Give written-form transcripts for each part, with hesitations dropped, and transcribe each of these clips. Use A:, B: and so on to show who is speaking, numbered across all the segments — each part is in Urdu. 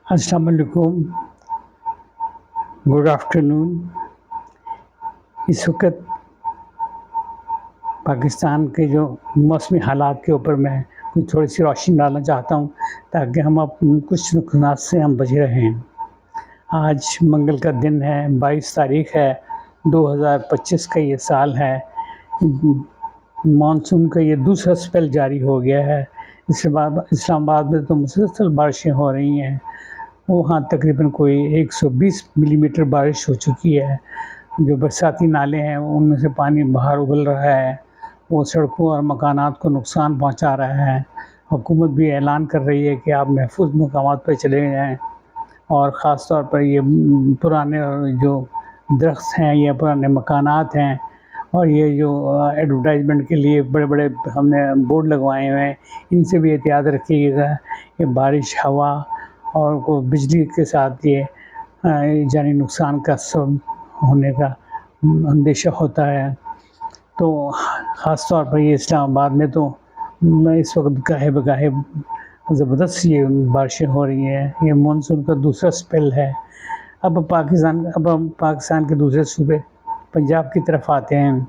A: السلام علیکم، گڈ آفٹرنون۔ اس وقت پاکستان کے جو موسمی حالات کے اوپر میں تھوڑی سی روشنی ڈالنا چاہتا ہوں تاکہ ہم کچھ نقصانات سے ہم بچ رہیں۔ آج منگل کا دن ہے، 22 تاریخ ہے، 2025 کا یہ سال ہے۔ مانسون کا یہ دوسرا اسپیل جاری ہو گیا ہے۔ اس کے بعد اسلام آباد میں تو مسلسل بارشیں ہو رہی ہیں، وہاں تقریباً کوئی 120 ملی میٹر بارش ہو چکی ہے۔ جو برساتی نالے ہیں ان میں سے پانی باہر ابل رہا ہے، وہ سڑکوں اور مکانات کو نقصان پہنچا رہا ہے۔ حکومت بھی اعلان کر رہی ہے کہ آپ محفوظ مقامات پہ چلے جائیں، اور خاص طور پر یہ پرانے جو درخت ہیں یا پرانے مکانات ہیں، اور یہ جو ایڈورٹائزمنٹ کے لیے بڑے بڑے ہم نے بورڈ لگوائے ہوئے ہیں، ان سے بھی احتیاط رکھیے گا۔ یہ بارش، ہوا اور بجلی کے ساتھ یہ جانی نقصان کا سبب ہونے کا اندیشہ ہوتا ہے۔ تو خاص طور پر یہ اسلام آباد میں تو اس وقت گاہے بگاہے زبردست یہ بارشیں ہو رہی ہیں۔ یہ مانسون کا دوسرا اسپیل ہے۔ اب ہم پاکستان کے دوسرے صوبے پنجاب کی طرف آتے ہیں۔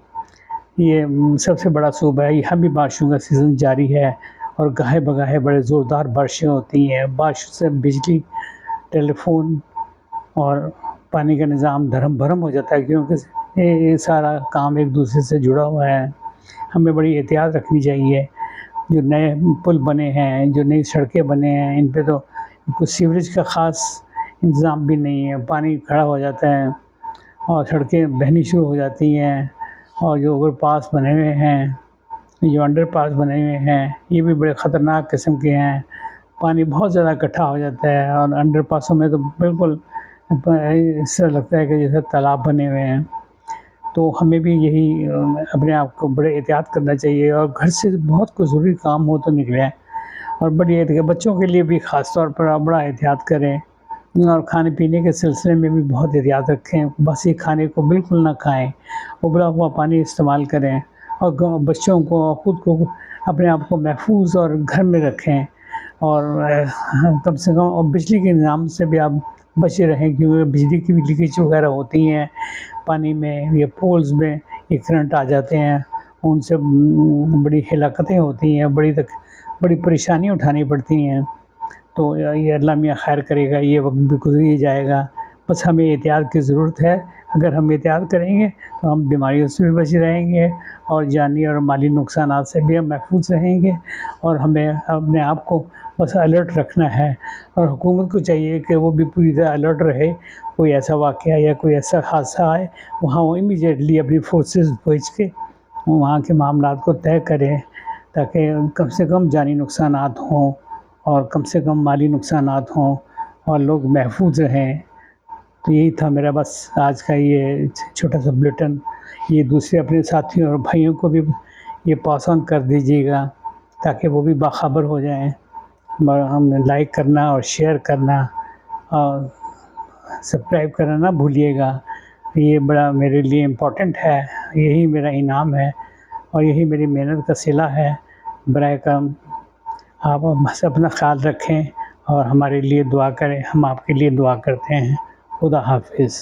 A: یہ سب سے بڑا صوبہ ہے، یہاں بھی بارشوں کا سیزن جاری ہے، اور گاہے بگاہے بڑے زوردار بارشیں ہوتی ہیں۔ بارش سے بجلی، ٹیلی فون اور پانی کا نظام دھرم بھرم ہو جاتا ہے، کیونکہ یہ سارا کام ایک دوسرے سے جڑا ہوا ہے۔ ہمیں بڑی احتیاط رکھنی چاہیے۔ جو نئے پل بنے ہیں، جو نئی سڑکیں بنے ہیں، ان پہ تو کچھ سیوریج کا خاص انتظام بھی نہیں ہے، پانی کھڑا ہو جاتا ہے اور سڑکیں بہنی شروع ہو جاتی ہیں۔ اور جو اوور پاس بنے ہوئے ہیں، جو انڈر پاس بنے ہوئے ہیں، یہ بھی بڑے خطرناک قسم کے ہیں۔ پانی بہت زیادہ اکٹھا ہو جاتا ہے، اور انڈر پاسوں میں تو بالکل اس طرح لگتا ہے کہ جیسے تالاب بنے ہوئے ہیں۔ تو ہمیں بھی یہی اپنے آپ کو بڑے احتیاط کرنا چاہیے، اور گھر سے بہت کوئی ضروری کام ہو تو نکلیں، اور بڑی احتیاط بچوں کے لیے بھی خاص طور پر آپ بڑا احتیاط کریں، اور کھانے پینے کے سلسلے میں بھی بہت احتیاط رکھیں۔ باسی کھانے کو بالکل نہ کھائیں، ابلا ہوا پانی استعمال کریں، اور بچوں کو خود کو اپنے آپ کو محفوظ اور گھر میں رکھیں، اور کم سے کم اور بجلی کے نظام سے بھی آپ بچے رہیں، کیونکہ بجلی کی بھی لیکیج وغیرہ ہوتی ہیں پانی میں، یا پولز میں یہ کرنٹ آ جاتے ہیں، ان سے بڑی ہلاکتیں ہوتی ہیں، بڑی پریشانی اٹھانی پڑتی ہیں۔ تو یہ اللہ میاں خیر کرے گا، یہ وقت بھی گزر ہی جائے گا۔ بس ہمیں احتیاط کی ضرورت ہے۔ اگر ہم احتیاط کریں گے تو ہم بیماریوں سے بھی بچ رہیں گے، اور جانی اور مالی نقصانات سے بھی ہم محفوظ رہیں گے، اور ہمیں اپنے آپ کو بس الرٹ رکھنا ہے۔ اور حکومت کو چاہیے کہ وہ بھی پوری طرح الرٹ رہے، کوئی ایسا واقعہ یا کوئی ایسا حادثہ آئے، وہاں وہ امیڈیٹلی اپنی فورسز بھیج کے وہاں کے معاملات کو طے کریں، تاکہ کم سے کم جانی نقصانات ہوں، اور کم سے کم مالی نقصانات ہوں، اور لوگ محفوظ رہیں۔ تو یہی تھا میرا بس آج کا یہ چھوٹا سا بلیٹن۔ یہ دوسرے اپنے ساتھیوں اور بھائیوں کو بھی یہ پاس آن کر دیجیے گا، تاکہ وہ بھی باخبر ہو جائیں۔ ہم لائک کرنا اور شیئر کرنا اور سبسکرائب کرنا نہ بھولیے گا، یہ بڑا میرے لیے امپورٹنٹ ہے۔ یہی میرا انعام ہے، اور یہی میری محنت کا صلہ ہے۔ برائے کرم آپ بس اپنا خیال رکھیں، اور ہمارے لیے دعا کریں، ہم آپ کے لیے دعا کرتے ہیں۔ خدا حافظ۔